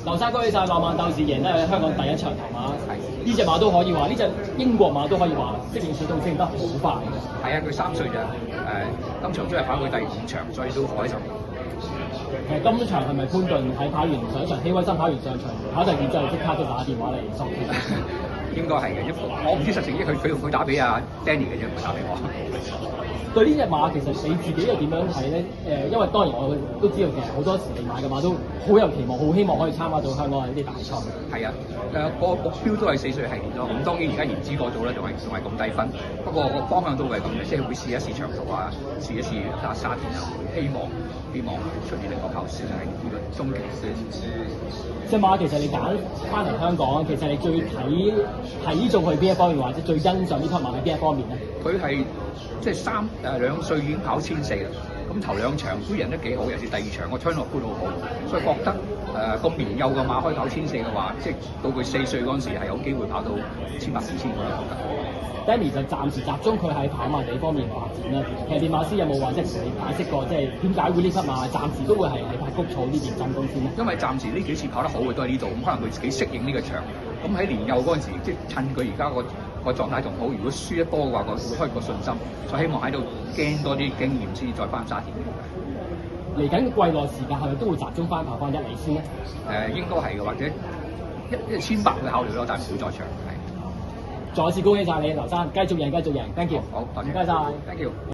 劉生恭喜晒萬萬鬥士贏得香港第一場頭馬，呢隻馬都可以話，呢隻英國馬都可以話適應水動適應得好快嘅。係啊，佢3歲咋，今場都係跑佢第5場，所以都好開心。其實今場係咪潘頓喺跑完上場，希威森跑完上場，跑第2之後即刻都打電話嚟送？應該係嘅，我唔知實情，佢打俾阿 Danny 嘅啫，唔係打俾我。對呢隻馬其實你自己又點樣睇咧？因為當然我都知道其實好多時你買嘅馬都好有期望，好希望可以參加到香港嘅呢啲大賽。係啊，個目標都係4歲系列咯。咁當然而家言之過早咧，仲係咁低分。不過個方向都係咁嘅，即係會試一試長途啊，試一試打沙田啊，希望出年令我跑先係呢個終極先。隻馬其實你揀翻嚟香港，其實你最睇中佢邊一方面，或者最欣賞呢匹馬喺邊一方面咧？佢係即係2歲已經跑1400啦，咁頭2場都贏得幾好，尤其是第2場個槍落盤好好，所以覺得咁年幼嘅馬可以跑1400嘅話，即係到佢4歲嗰陣時係有機會跑到1800、2000嗰啲。Danny 就暫時集中佢喺跑馬地方面發展啦。其實練馬師有冇話即係同你解釋過，即係點解會呢匹馬暫時都會係喺塊谷草呢邊進攻先咧？因為暫時呢幾次跑得好嘅都係呢度，咁可能佢自己適應呢個場。咁喺年幼嗰陣時，即係趁佢而家個狀態仲好，如果輸得多嘅話，佢會開個信心，所以希望喺度驚多啲經驗先至再翻沙田。嚟緊季內時間係咪都會集中翻跑翻1里先咧？應該係嘅，或者1800去考慮咯，但係唔會再長。再次恭喜晒你，劉生，繼續贏，Thank you。好，多謝。唔該晒。Thank you。